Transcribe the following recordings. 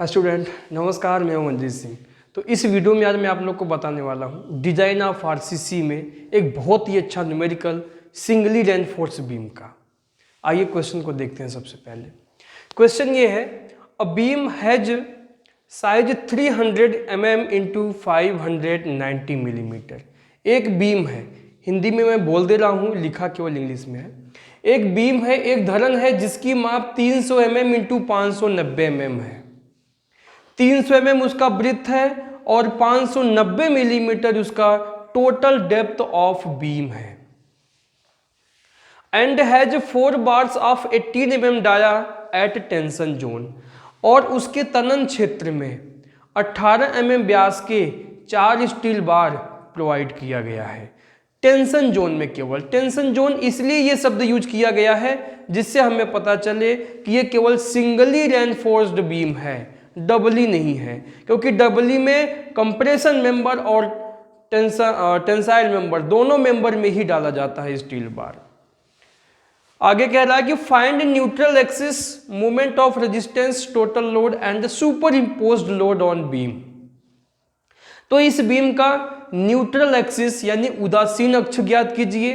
Hi student, नमस्कार। मैं हूं मंजीत सिंह। तो इस वीडियो में आज मैं आप लोग को बताने वाला हूं डिजाइन ऑफ आरसीसी में एक बहुत ही अच्छा न्यूमेरिकल सिंगली रेनफोर्स बीम का। आइए क्वेश्चन को देखते हैं। सबसे पहले क्वेश्चन ये है, a beam has size 300 mm into 590 millimetre. एक बीम है, हिंदी में मैं बोल दे रहा हूँ, लिखा केवल इंग्लिश में है। एक बीम है, एक धरन है जिसकी माप 300 mm इंटू 590 mm है। 300 mm उसका ब्रेथ है और 590 मिलीमीटर उसका टोटल डेप्थ ऑफ बीम है। And has 4 bars of 18 mm dia at tension zone. और उसके तनन क्षेत्र में 18 mm व्यास के 4 स्टील बार प्रोवाइड किया गया है। टेंशन जोन में, केवल टेंशन जोन इसलिए ये शब्द यूज किया गया है जिससे हमें पता चले कि ये केवल सिंगली रेनफोर्स्ड बीम है, डबली नहीं है। क्योंकि डबली में कंप्रेशन मेंबर और टेंसाइल मेंबर दोनों मेंबर में ही डाला जाता है स्टील बार। आगे कह रहा है कि find neutral axis moment of resistance total load and super imposed load on beam. तो इस बीम का न्यूट्रल एक्सिस यानी उदासीन अक्ष ज्ञात कीजिए,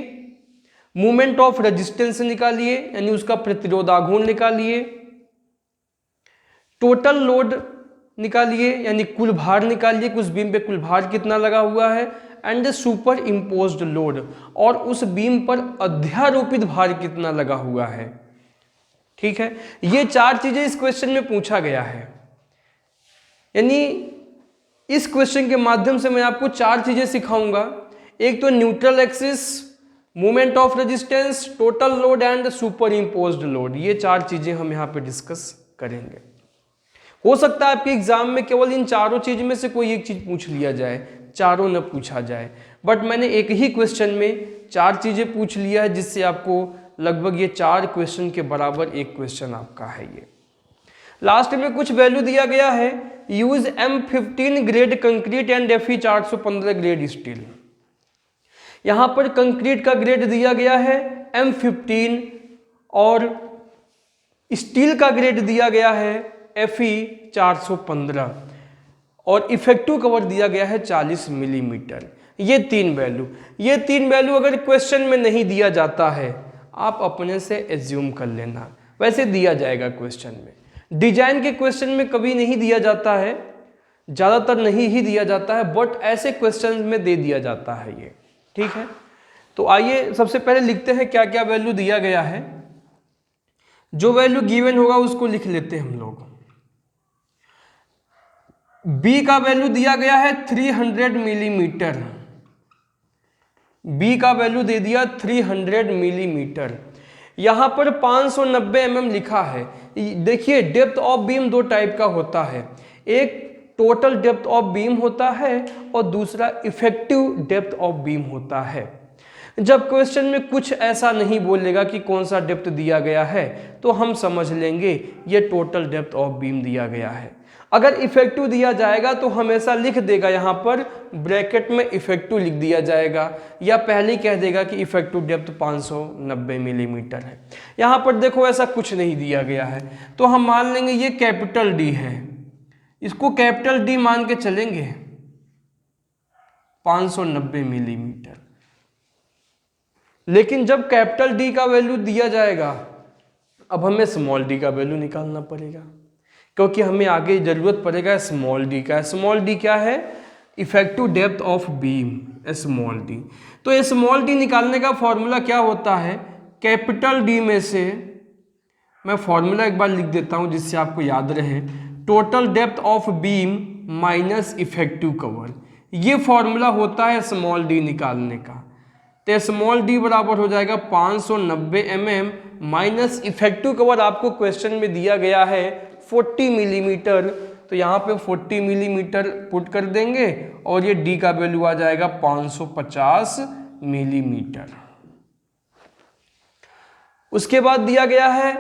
मोमेंट ऑफ रेजिस्टेंस निकालिए यानी उसका प्रतिरोधाघूर्ण निकालिए, टोटल लोड निकालिए यानी कुल भार निकालिए कि उस बीम पे कुल भार कितना लगा हुआ है, एंड सुपर इम्पोज्ड लोड और उस बीम पर अध्यारोपित भार कितना लगा हुआ है। ठीक है, ये 4 चीजें इस क्वेश्चन में पूछा गया है। यानी इस क्वेश्चन के माध्यम से मैं आपको 4 चीजें सिखाऊंगा। एक तो neutral axis, moment of resistance, total load and super imposed load. ये 4 चीजें हम यहाँ पे डिस्कस करेंगे। हो सकता है आपके एग्जाम में केवल इन चारों चीज में से कोई एक चीज पूछ लिया जाए, चारों न पूछा जाए, बट मैंने एक ही क्वेश्चन में 4 चीजें पूछ लिया है, जिससे आपको लगभग ये 4 क्वेश्चन के बराबर एक क्वेश्चन आपका है। ये लास्ट में कुछ वैल्यू दिया गया है, use M15 grade concrete and Fe 415 grade steel. यहां पर कंक्रीट का ग्रेड दिया गया है M15 और स्टील का ग्रेड दिया गया है Fe 415 और इफेक्टिव कवर दिया गया है 40 मिलीमीटर। ये 3 वैल्यू अगर क्वेश्चन में नहीं दिया जाता है आप अपने से एज्यूम कर लेना, वैसे दिया जाएगा क्वेश्चन में। डिजाइन के क्वेश्चन में कभी नहीं दिया जाता है, ज़्यादातर नहीं ही दिया जाता है, बट ऐसे क्वेश्चन में दे दिया जाता है ये। ठीक है, तो आइए सबसे पहले लिखते हैं क्या क्या वैल्यू दिया गया है। जो वैल्यू गिवन होगा उसको लिख लेते हैं हम लोग। बी का वैल्यू दिया गया है 300 मिलीमीटर। बी का वैल्यू दे दिया 300 मिलीमीटर। यहां पर 590 mm लिखा है। देखिए, डेप्थ ऑफ बीम 2 टाइप का होता है, एक टोटल डेप्थ ऑफ बीम होता है और दूसरा इफेक्टिव डेप्थ ऑफ बीम होता है। जब क्वेश्चन में कुछ ऐसा नहीं बोलेगा कि कौन सा डेप्थ दिया गया है तो हम समझ लेंगे ये टोटल डेप्थ ऑफ बीम दिया गया है। अगर इफेक्टिव दिया जाएगा तो हमेशा लिख देगा, यहाँ पर ब्रैकेट में इफेक्टिव लिख दिया जाएगा, या पहले ही कह देगा कि इफेक्टिव डेप्थ 590 मिलीमीटर है। यहाँ पर देखो ऐसा कुछ नहीं दिया गया है, तो हम मान लेंगे ये कैपिटल डी है, इसको कैपिटल डी मान के चलेंगे 590 मिलीमीटर। लेकिन जब कैपिटल डी का वैल्यू दिया जाएगा, अब हमें स्मॉल डी का वैल्यू निकालना पड़ेगा, क्योंकि हमें आगे जरूरत पड़ेगा स्मॉल डी का। स्मॉल डी क्या है? Effective depth of beam, small D. तो स्मॉल डी निकालने का फॉर्मूला क्या होता है? कैपिटल डी में से मैं फॉर्मूला एक बार लिख देता हूं जिससे आपको याद रहे, total depth of beam minus effective cover. ये फॉर्मूला होता है स्मॉल डी निकालने का। तो स्मॉल डी बराबर हो जाएगा 590 mm माइनस इफेक्टिव कवर आपको क्वेश्चन में दिया गया है 40 मिलीमीटर, तो यहाँ पे 40 मिलीमीटर पुट कर देंगे और ये डी का वैल्यू आ जाएगा 550 मिलीमीटर। उसके बाद दिया गया है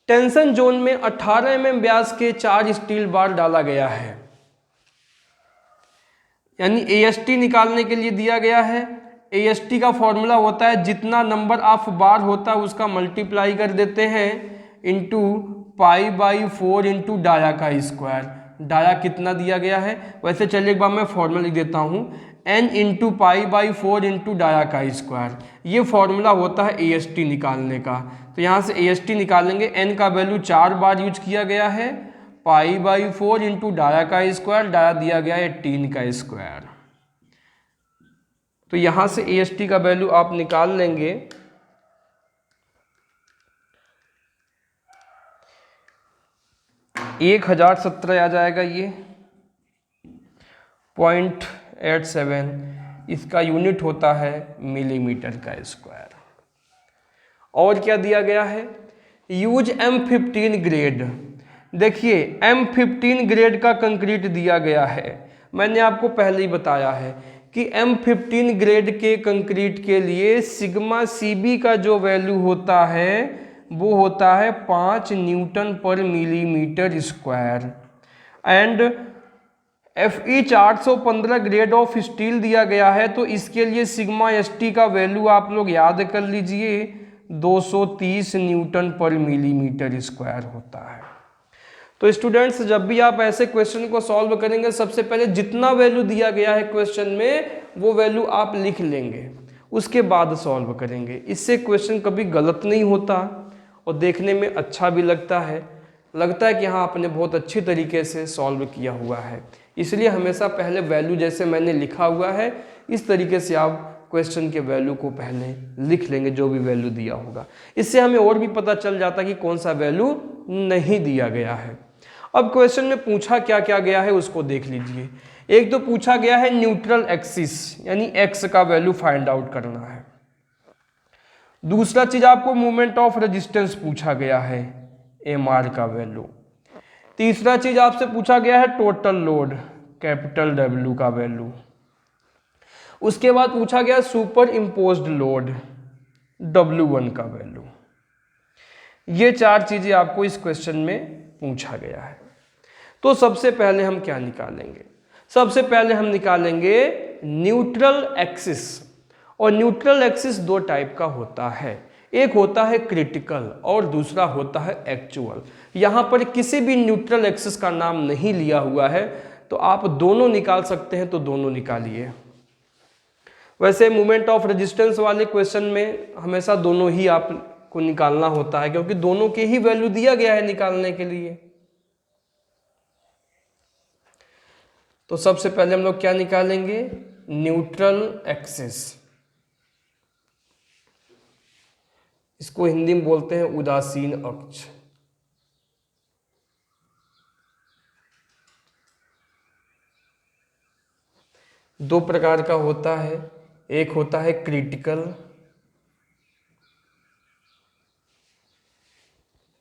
टेंशन जोन में 18 mm व्यास के 4 स्टील बार डाला गया है, यानी AST निकालने के लिए दिया गया है। AST का फॉर्मूला होता है जितना नंबर ऑफ बार होता है उसका मल्टीप्लाई कर देते हैं into pi by 4 into dia का स्क्वायर। डाया कितना दिया गया है, वैसे चलिए एक बार मैं फॉर्मूला लिख देता हूँ, n into pi by 4 into dia का स्क्वायर। ये फॉर्मूला होता है AST निकालने का। तो यहाँ से AST निकालेंगे, n का वैल्यू 4 बार यूज किया गया है, पाई बाई 4 इंटू डाया का स्क्वायर, डाया दिया गया है 18 का स्क्वायर। तो यहाँ से AST का वैल्यू आप निकाल लेंगे, 1017 आ जाएगा ये 0.87। इसका यूनिट होता है मिलीमीटर का स्क्वायर। और क्या दिया गया है, यूज M15 ग्रेड। देखिए M15 ग्रेड का कंक्रीट दिया गया है। मैंने आपको पहले ही बताया है कि M15 ग्रेड के कंक्रीट के लिए सिग्मा CB का जो वैल्यू होता है वो होता है 5 न्यूटन पर millimetre square. And FE 415 grade of steel दिया गया है, तो इसके लिए सिग्मा ST का वैल्यू आप लोग याद कर लीजिए 230 न्यूटन पर मिलीमीटर स्क्वायर होता है। तो स्टूडेंट्स जब भी आप ऐसे क्वेश्चन को सॉल्व करेंगे, सबसे पहले जितना वैल्यू दिया गया है क्वेश्चन में वो वैल्यू आप लिख लेंगे, उसके बाद सॉल्व करेंगे। इससे क्वेश्चन कभी गलत नहीं होता और देखने में अच्छा भी लगता है कि हाँ आपने बहुत अच्छी तरीके से सॉल्व किया हुआ है। इसलिए हमेशा पहले वैल्यू जैसे मैंने लिखा हुआ है इस तरीके से आप क्वेश्चन के वैल्यू को पहले लिख लेंगे, जो भी वैल्यू दिया होगा। इससे हमें और भी पता चल जाता कि कौन सा वैल्यू नहीं दिया गया है। अब क्वेश्चन में पूछा क्या क्या गया है उसको देख लीजिए। एक तो पूछा गया है न्यूट्रल एक्सिस यानी x का वैल्यू फाइंड आउट करना है। दूसरा चीज आपको मोमेंट ऑफ रेजिस्टेंस पूछा गया है, MR का वैल्यू। तीसरा चीज आपसे पूछा गया है टोटल लोड, कैपिटल W का वैल्यू। उसके बाद पूछा गया सुपर इम्पोज्ड लोड, W1 का वैल्यू। ये 4 चीजें आपको इस क्वेश्चन में पूछा गया है। तो सबसे पहले हम क्या निकालेंगे, सबसे पहले हम निकालेंगे न्यूट्रल एक्सिस। और न्यूट्रल एक्सिस 2 टाइप का होता है, एक होता है क्रिटिकल और दूसरा होता है एक्चुअल। यहाँ पर किसी भी न्यूट्रल एक्सिस का नाम नहीं लिया हुआ है, तो आप दोनों निकाल सकते हैं तो दोनों निकालिए। वैसे मोमेंट ऑफ रेजिस्टेंस वाले क्वेश्चन में हमेशा दोनों ही आपको निकालना होता है, क्योंकि दोनों के ही वैल्यू दिया गया है निकालने के लिए। तो सबसे पहले हम लोग क्या निकालेंगे, न्यूट्रल एक्सिस। इसको हिंदी में बोलते हैं उदासीन अक्ष। दो प्रकार का होता है, एक होता है क्रिटिकल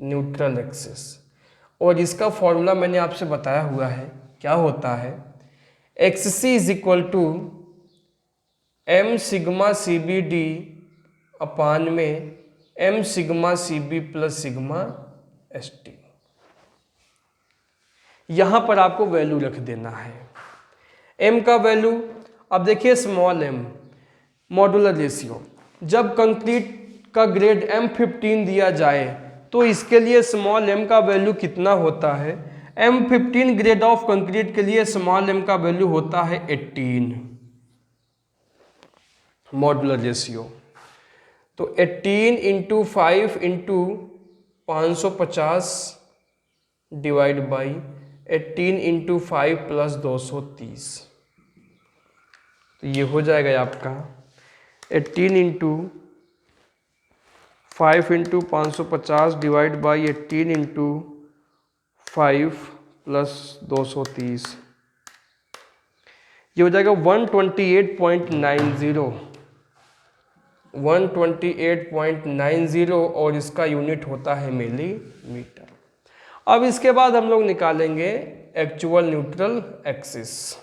न्यूट्रल एक्सिस, और इसका फॉर्मूला मैंने आपसे बताया हुआ है। क्या होता है, XC is equal to M sigma CBD upon में M sigma CB plus sigma ST। यहां पर आपको वैल्यू रख देना है। M का वैल्यू, अब देखिए स्मॉल m मॉड्यूलर रेशियो, जब कंक्रीट का ग्रेड M15 दिया जाए तो इसके लिए स्मॉल m का वैल्यू कितना होता है। M15 ग्रेड ऑफ कंक्रीट के लिए स्मॉल m का वैल्यू होता है 18 मॉड्यूलर रेशियो। तो 18 into 5 into 550 divide by 18 into 5 plus 230, तो ये हो जाएगा आपका 18 into 5 into 550 divide by 18 into 5 plus 230, ये हो जाएगा 128.90 और इसका यूनिट होता है मिलीमीटर। अब इसके बाद हम लोग निकालेंगे एक्चुअल न्यूट्रल एक्सिस।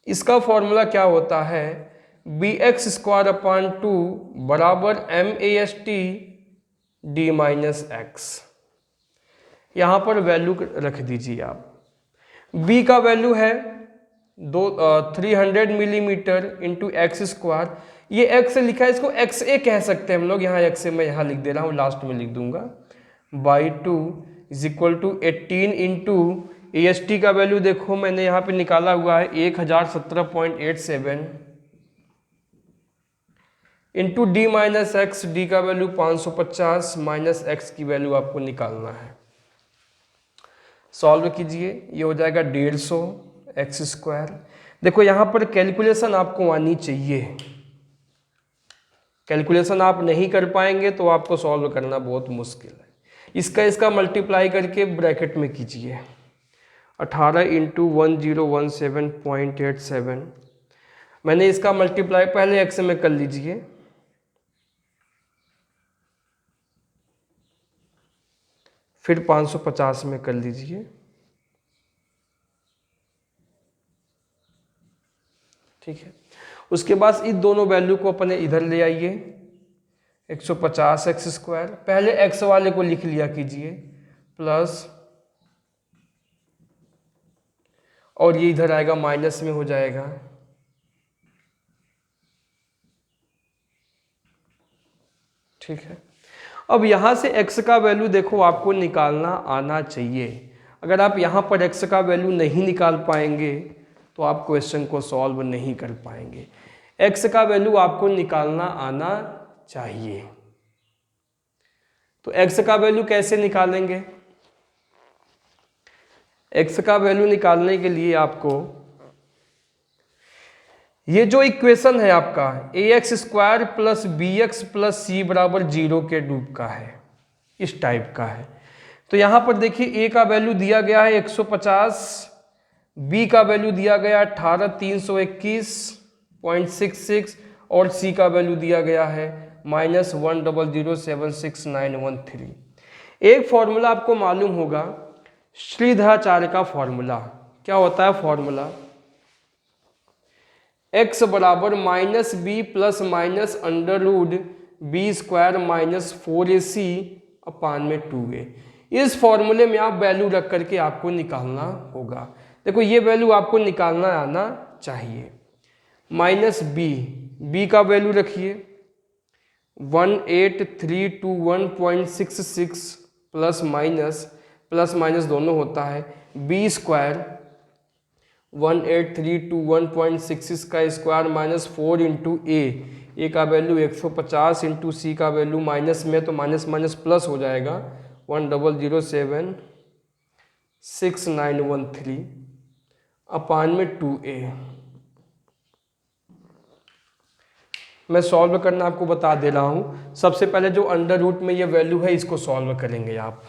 इसका फॉर्मूला क्या होता है, bx स्क्वायर अपान 2 बराबर MAST d माइनस एक्स। यहाँ पर वैल्यू रख दीजिए आप। b का वैल्यू है 300 मिलीमीटर इंटू एक्स स्क्वायर, ये एक्स लिखा है, इसको एक्स ए कह सकते हैं हम लोग। यहाँ एक्स ए मैं यहाँ लिख दे रहा हूँ, लास्ट में लिख दूंगा। By 2 is equal to 18 into A S T का वैल्यू देखो मैंने यहाँ पे निकाला हुआ है 1017.87 into D minus X, D का वैल्यू 550 माइनस एक्स की वैल्यू आपको निकालना है। सॉल्व कीजिए, ये हो जाएगा 150 एक्स स्क्वायर। देखो यहाँ पर कैलकुलेशन आपको आनी चाहिए, कैलकुलेशन आप नहीं कर पाएंगे तो आपको सॉल्व करना बहुत मुश्किल है। इसका मल्टीप्लाई करके ब्रैकेट में कीजिए, 18 इंटू 1017.87। मैंने इसका मल्टीप्लाई पहले एक्स में कर लीजिए, फिर 550 में कर लीजिए, ठीक है। उसके बाद इन दोनों वैल्यू को अपने इधर ले आइए, 150 एक्स स्क्वायर, पहले एक्स वाले को लिख लिया कीजिए, प्लस, और ये इधर आएगा माइनस में हो जाएगा, ठीक है। अब यहाँ से x का वैल्यू देखो आपको निकालना आना चाहिए। अगर आप यहाँ पर x का वैल्यू नहीं निकाल पाएंगे तो आप क्वेश्चन को सॉल्व नहीं कर पाएंगे। x का वैल्यू आपको निकालना आना चाहिए। तो x का वैल्यू कैसे निकालेंगे? x का वैल्यू निकालने के लिए आपको ये जो इक्वेशन है आपका ax square plus B X plus C बराबर 0 के रूप का है, इस टाइप का है। तो यहाँ पर देखिए a का वैल्यू दिया गया है 150, b का वैल्यू दिया गया 18,321.66 और c का वैल्यू दिया गया है -10076,913। एक फॉर्मूला आपको मालूम होगा, श्रीधराचार्य का फॉर्मूला। क्या होता है फॉर्मूला? x बराबर minus B plus minus under root B square minus 4ac upon में 2a। इस फॉर्मूले में आप वैल्यू रख करके आपको निकालना होगा। देखो ये वैल्यू आपको निकालना आना चाहिए। माइनस बी का वैल्यू रखिए 18321.66 प्लस माइनस दोनों होता है, बी स्क्वायर 18321.66 का स्क्वायर माइनस 4 इंटू ए का वैल्यू 150 इंटू सी का वैल्यू माइनस में तो माइनस माइनस प्लस हो जाएगा 10076,913 अपान में 2a। मैं सॉल्व करना आपको बता दे रहा हूँ। सबसे पहले जो अंडर रूट में ये वैल्यू है इसको सॉल्व करेंगे आप।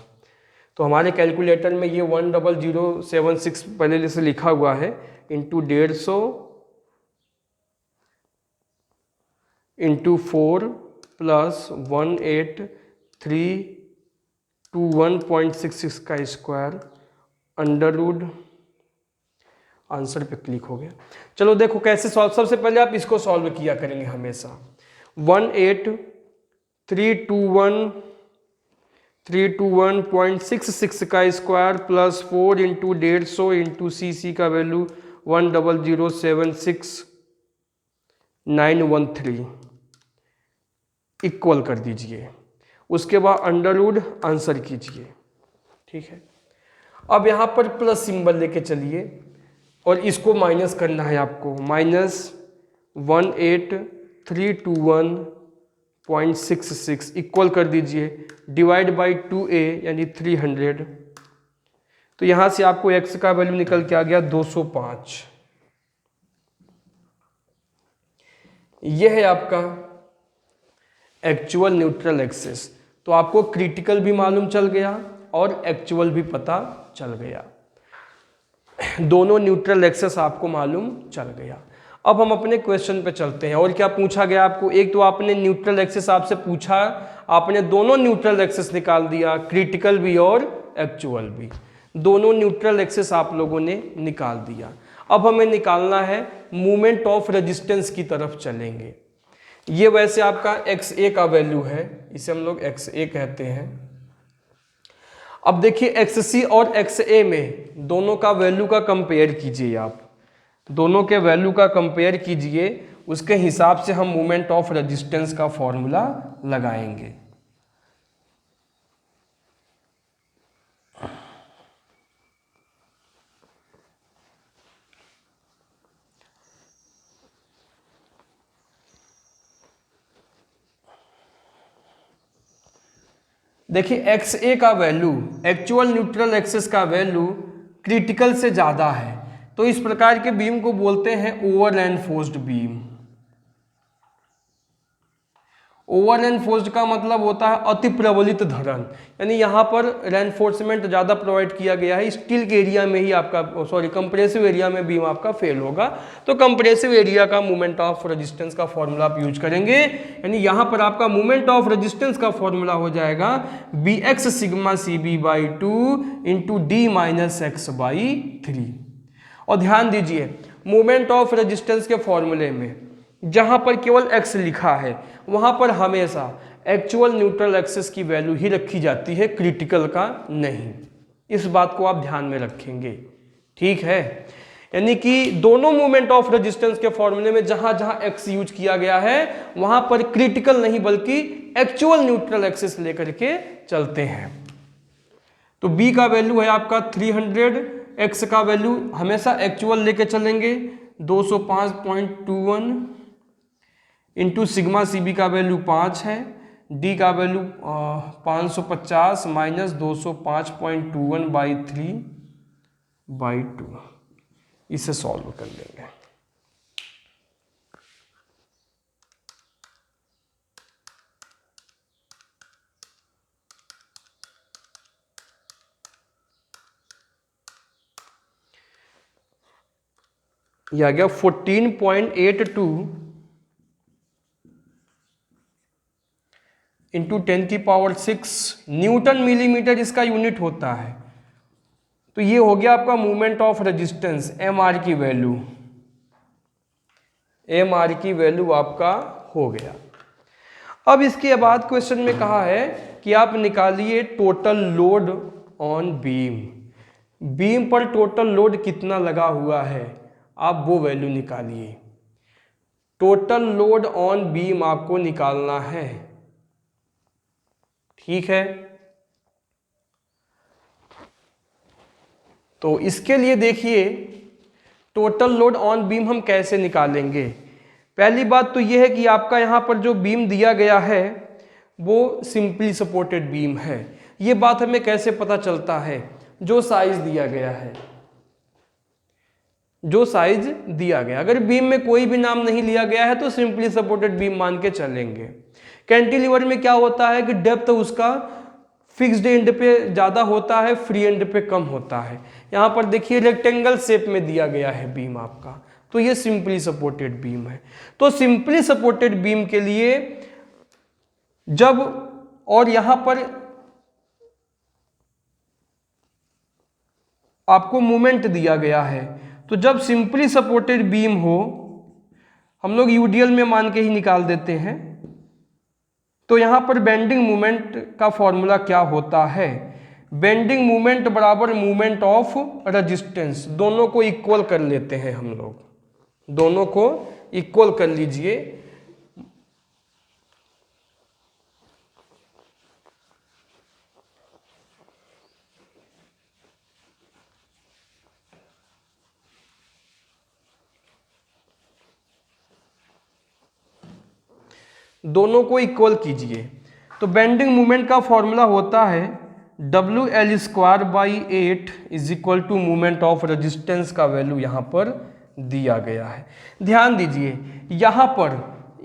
तो हमारे कैलकुलेटर में ये 10076 पहले जैसे लिखा हुआ है इंटू 150 इंटू 4 प्लस 18321.66 का स्क्वायर अंडर रूट, आंसर पे क्लिक हो गया। चलो देखो कैसे सॉल्व। सबसे पहले आप इसको सॉल्व किया करेंगे हमेशा। 18321.66 का स्क्वायर प्लस 4 इंटू 150 इंटू सी का वैल्यू 10076,913 इक्वल कर दीजिए। उसके बाद अंडर रूट आंसर कीजिए, ठीक है। अब यहाँ पर प्लस सिंबल लेके चलिए और इसको माइनस करना है आपको। माइनस 18321.66 इक्वल कर दीजिए, डिवाइड बाई 2a यानी 300। तो यहाँ से आपको x का वैल्यू निकल के आ गया 205। यह है आपका एक्चुअल न्यूट्रल एक्सिस। तो आपको क्रिटिकल भी मालूम चल गया और एक्चुअल भी पता चल गया, दोनों न्यूट्रल एक्सिस आपको मालूम चल गया। अब हम अपने क्वेश्चन पे चलते हैं। और क्या पूछा गया आपको? एक तो आपने न्यूट्रल एक्सिस आपसे पूछा, आपने दोनों न्यूट्रल एक्सिस निकाल दिया, क्रिटिकल भी और एक्चुअल भी, दोनों न्यूट्रल एक्सिस आप लोगों ने निकाल दिया। अब हमें निकालना है मूवमेंट ऑफ रेजिस्टेंस की तरफ चलेंगे। ये वैसे आपका XA का वैल्यू है, इसे हम लोग XA कहते हैं। अब देखिए XC और XA में दोनों का वैल्यू का कंपेयर कीजिए आप, दोनों के वैल्यू का कंपेयर कीजिए उसके हिसाब से हम मोमेंट ऑफ रेजिस्टेंस का फॉर्मूला लगाएंगे। देखिए एक्स ए का वैल्यू एक्चुअल न्यूट्रल एक्सिस का वैल्यू क्रिटिकल से ज़्यादा है, तो इस प्रकार के बीम को बोलते हैं over enforced beam. Over enforced का मतलब होता है अति प्रबलित धरण, यानी यहाँ पर रेनफोर्समेंट ज़्यादा प्रोवाइड किया गया है, स्टील के एरिया में ही आपका कंप्रेसिव एरिया में बीम आपका फेल होगा, तो कंप्रेसिव एरिया का मोमेंट ऑफ रेजिस्टेंस का फॉर्मूला आप यूज करेंगे। यानी यहाँ पर आपका मोमेंट ऑफ रेजिस्टेंस का फॉर्मूला हो जाएगा B X sigma C B by 2 into D minus X by 3। और ध्यान दीजिए मोमेंट ऑफ रेजिस्टेंस के फॉर्मूले में जहां पर केवल x लिखा है वहां पर हमेशा एक्चुअल न्यूट्रल एक्सिस की वैल्यू ही रखी जाती है, क्रिटिकल का नहीं। इस बात को आप ध्यान में रखेंगे, ठीक है। यानी कि दोनों मोमेंट ऑफ रेजिस्टेंस के फॉर्मूले में जहां जहां x यूज किया गया है वहां पर क्रिटिकल नहीं बल्कि एक्चुअल न्यूट्रल एक्सिस लेकर के चलते हैं। तो b का वैल्यू है आपका 300, x का वैल्यू हमेशा एक्चुअल लेके चलेंगे 205.21 इंटू सिग्मा सी बी का वैल्यू 5 है, डी का वैल्यू 550 माइनस 205.21 बाई 3/2। इसे सॉल्व कर लेंगे। यह आ गया 14.82 इंटू 10⁶ न्यूटन मिलीमीटर इसका यूनिट होता है। तो ये हो गया आपका movement of resistance, M R की वैल्यू, एम आर की वैल्यू आपका हो गया। अब इसके बाद क्वेश्चन में कहा है कि आप निकालिए total load on beam. Beam पर टोटल लोड कितना लगा हुआ है आप वो वैल्यू निकालिए। टोटल लोड ऑन बीम आपको निकालना है, ठीक है। तो इसके लिए देखिए टोटल लोड ऑन बीम हम कैसे निकालेंगे। पहली बात तो यह है कि आपका यहां पर जो बीम दिया गया है वो सिंपली सपोर्टेड बीम है। ये बात हमें कैसे पता चलता है, जो साइज दिया गया है, जो साइज दिया गया, अगर बीम में कोई भी नाम नहीं लिया गया है तो सिंपली सपोर्टेड बीम मान के चलेंगे। कैंटिलीवर में क्या होता है कि डेप्थ उसका फिक्स्ड एंड पे ज़्यादा होता है, फ्री एंड पे कम होता है। यहाँ पर देखिए रेक्टेंगल शेप में दिया गया है बीम आपका, तो ये सिंपली सपोर्टेड बीम है। तो सिंपली सपोर्टेड बीम के लिए जब, और यहाँ पर आपको मोमेंट दिया गया है, तो जब सिंपली सपोर्टेड बीम हो, हम लोग यूडीएल में मान के ही निकाल देते हैं, तो यहां पर बेंडिंग मोमेंट का फॉर्मूला क्या होता है, बेंडिंग मोमेंट बराबर मोमेंट ऑफ रेजिस्टेंस। दोनों को इक्वल कर लेते हैं हम लोग, दोनों को इक्वल कर लीजिए। दोनों को इक्वल कीजिए। तो बेंडिंग मोमेंट का फॉर्मूला होता है WL²/8 is equal to moment of resistance का वैल्यू यहाँ पर दिया गया है। ध्यान दीजिए यहाँ पर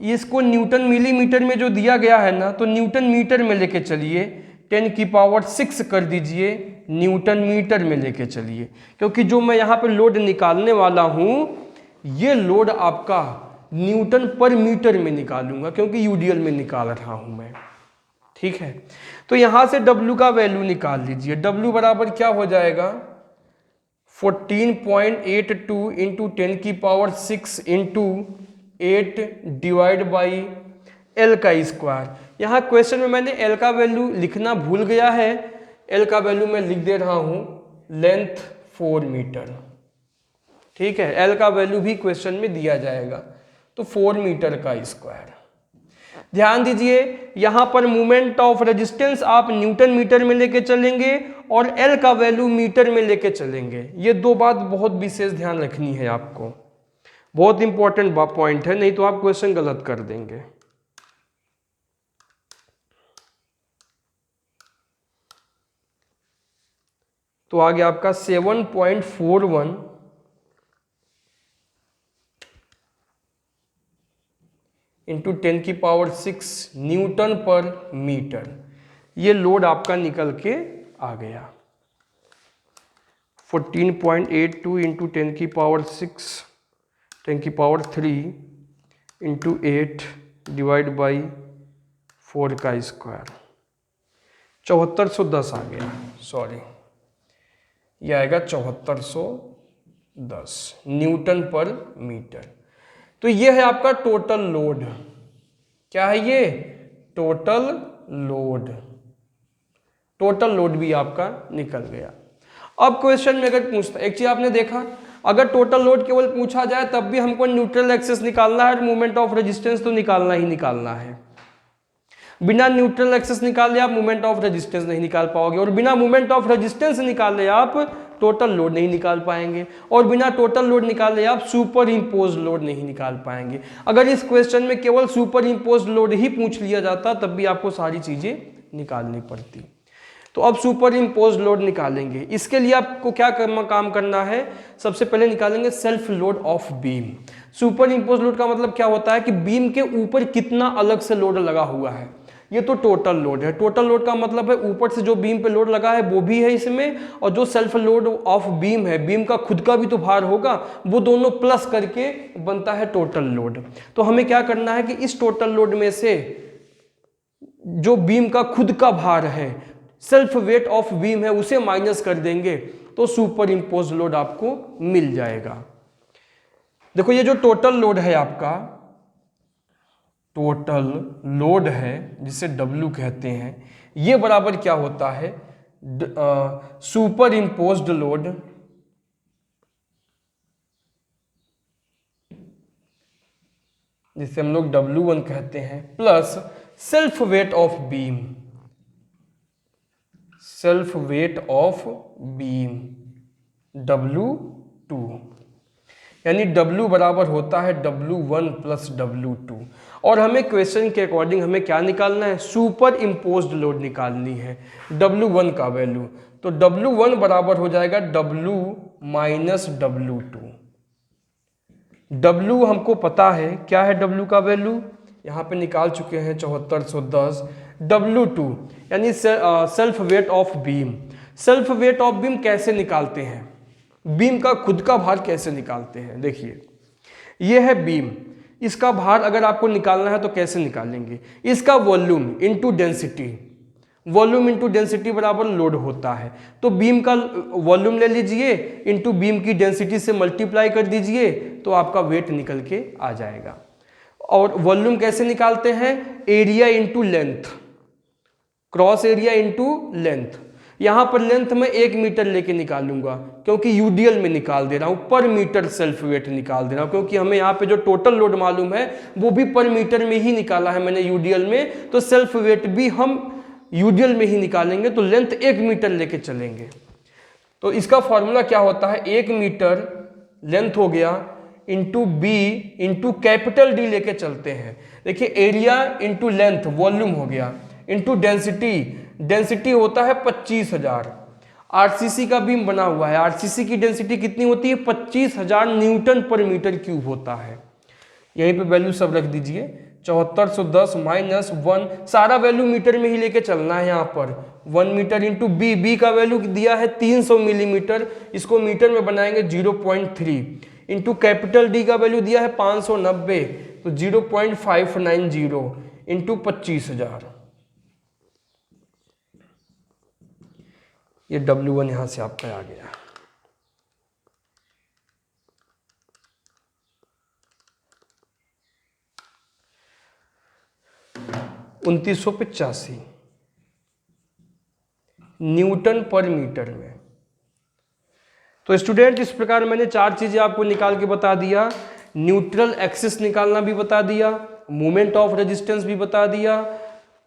इसको न्यूटन मिलीमीटर में जो दिया गया है ना, तो न्यूटन मीटर में लेके चलिए, 10⁶ कर दीजिए, न्यूटन मीटर में लेके चलिए, क्योंकि जो मैं यहाँ पर लोड निकालने वाला हूँ ये लोड आपका न्यूटन पर मीटर में निकालूंगा, क्योंकि यूडीएल में निकाल रहा हूं मैं, ठीक है। तो यहां से W का वैल्यू निकाल लीजिए। W बराबर क्या हो जाएगा 14.82 into 10⁶ into 8 divide by L का स्क्वायर। यहाँ क्वेश्चन में मैंने L का वैल्यू लिखना भूल गया है, L का वैल्यू मैं लिख दे रहा हूं, लेंथ 4 मीटर, ठीक है। L का वैल्यू भी क्वेश्चन में दिया जाएगा, तो 4 मीटर का स्क्वायर। ध्यान दीजिए यहां पर मोमेंट ऑफ रेजिस्टेंस आप न्यूटन मीटर में लेके चलेंगे और एल का वैल्यू मीटर में लेके चलेंगे। ये दो बात बहुत विशेष ध्यान रखनी है आपको, बहुत इंपॉर्टेंट पॉइंट है, नहीं तो आप क्वेश्चन गलत कर देंगे। तो आ गया आपका 7.41 इंटू 10⁶ न्यूटन पर मीटर। ये लोड आपका निकल के आ गया 14.82 इंटू 10⁻³ इंटू 8 डिवाइड बाई 4 का स्क्वायर। 7410 आ गया, सॉरी ये आएगा 7410 न्यूटन पर मीटर। तो ये है आपका टोटल लोड। क्या है ये? Total load. टोटल लोड भी आपका निकल गया। अब क्वेश्चन में अगर पूछता, एक चीज आपने देखा, अगर टोटल लोड केवल पूछा जाए तब भी हमको न्यूट्रल एक्सिस निकालना है और मोमेंट ऑफ रेजिस्टेंस तो निकालना ही निकालना है। बिना न्यूट्रल एक्सिस निकाले आप मोमेंट ऑफ रेजिस्टेंस नहीं निकाल पाओगे, और बिना मोमेंट ऑफ रेजिस्टेंस निकाले आप टोटल लोड नहीं निकाल पाएंगे, और बिना टोटल लोड निकाले आप सुपर इम्पोज लोड नहीं निकाल पाएंगे। अगर इस क्वेश्चन में केवल सुपर इम्पोज लोड ही पूछ लिया जाता तब भी आपको सारी चीजें निकालनी पड़ती। तो अब सुपर इम्पोज लोड निकालेंगे। इसके लिए आपको क्या काम करना है? सबसे पहले निकालेंगे self load of beam. Super impose load का मतलब क्या होता है कि बीम के ऊपर कितना अलग से लोड लगा हुआ है। ये तो टोटल लोड है। टोटल लोड का मतलब है ऊपर से जो बीम पे लोड लगा है वो भी है इसमें, और जो सेल्फ लोड ऑफ बीम है, बीम का खुद का भी तो भार होगा, वो दोनों प्लस करके बनता है टोटल लोड। तो हमें क्या करना है कि इस टोटल लोड में से जो बीम का खुद का भार है, सेल्फ वेट ऑफ बीम है, उसे माइनस कर देंगे तो सुपर इम्पोज लोड आपको मिल जाएगा। देखो ये जो टोटल लोड है आपका, टोटल लोड है जिसे W कहते हैं, ये बराबर क्या होता है? सुपर इम्पोज्ड लोड जिसे हम लोग W1 कहते हैं, plus self weight of beam, self weight of beam W2, यानी W बराबर होता है W1 प्लस W2। और हमें क्वेश्चन के अकॉर्डिंग हमें क्या निकालना है? सुपर इम्पोज्ड लोड निकालनी है, W1 का वैल्यू। तो W1 बराबर हो जाएगा W माइनस W2। W हमको पता है क्या है, W का वैल्यू यहाँ पे निकाल चुके हैं 7410। W2 यानी self weight of beam. Self weight of beam कैसे निकालते हैं? बीम का खुद का भार कैसे निकालते हैं? देखिए ये है बीम, इसका भार अगर आपको निकालना है तो कैसे निकालेंगे? इसका volume into density, volume into density बराबर लोड होता है। तो बीम का वॉल्यूम ले लीजिए, इनटू बीम की डेंसिटी से मल्टीप्लाई कर दीजिए तो आपका वेट निकल के आ जाएगा। और वॉल्यूम कैसे निकालते हैं? Area into length, cross area into length. यहां पर लेंथ में 1 मीटर लेके निकालूंगा क्योंकि यूडीएल में निकाल दे रहा हूं, पर मीटर सेल्फ वेट निकाल दे रहा हूं, क्योंकि हमें यहाँ पे जो टोटल लोड मालूम है वो भी पर मीटर में ही निकाला है मैंने यूडीएल में, तो सेल्फ वेट भी हम यूडीएल में ही निकालेंगे। तो लेंथ 1 मीटर लेके चलेंगे। तो इसका फॉर्मूला क्या होता है? 1 मीटर लेंथ हो गया into B into capital D लेके चलते हैं। देखिए एरिया इंटू लेंथ वॉल्यूम हो गया, इंटू डेंसिटी, डेंसिटी होता है 25,000। आरसीसी का बीम बना हुआ है, आरसीसी की डेंसिटी कितनी होती है? 25,000 न्यूटन पर मीटर क्यूब होता है। यहीं पे वैल्यू सब रख दीजिए, 7410 माइनस 1, सारा वैल्यू मीटर में ही लेके चलना है। यहाँ पर 1 मीटर इंटू बी, बी का वैल्यू दिया है 300 मिलीमीटर, इसको मीटर में बनाएंगे 0.3, इंटू कैपिटल डी का वैल्यू दिया है 590, तो 0.590 इंटू 25,000। ये W1 यहां से आपका आ गया। $2985 न्यूटन पर मीटर में। तो स्टूडेंट इस प्रकार मैंने 4 चीजें आपको निकाल के बता दिया। न्यूट्रल एक्सिस निकालना भी बता दिया, मोमेंट ऑफ रेजिस्टेंस भी बता दिया,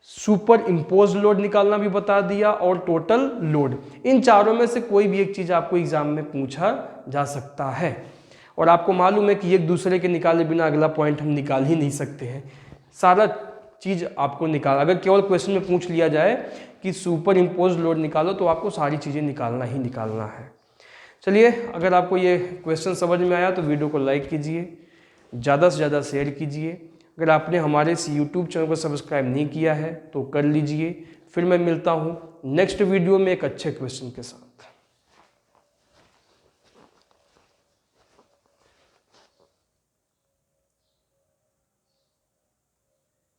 सुपर इम्पोज लोड निकालना भी बता दिया और टोटल लोड। इन चारों में से कोई भी एक चीज़ आपको एग्जाम में पूछा जा सकता है। और आपको मालूम है कि एक दूसरे के निकाले बिना अगला पॉइंट हम निकाल ही नहीं सकते हैं। सारा चीज़ आपको अगर केवल क्वेश्चन में पूछ लिया जाए कि सुपर इम्पोज लोड निकालो तो आपको सारी चीज़ें निकालना ही निकालना है। चलिए, अगर आपको ये क्वेश्चन समझ में आया तो वीडियो को लाइक कीजिए, ज़्यादा से ज़्यादा शेयर कीजिए। अगर आपने हमारे इस यूट्यूब चैनल को सब्सक्राइब नहीं किया है तो कर लीजिए। फिर मैं मिलता हूँ नेक्स्ट वीडियो में एक अच्छे क्वेश्चन के साथ।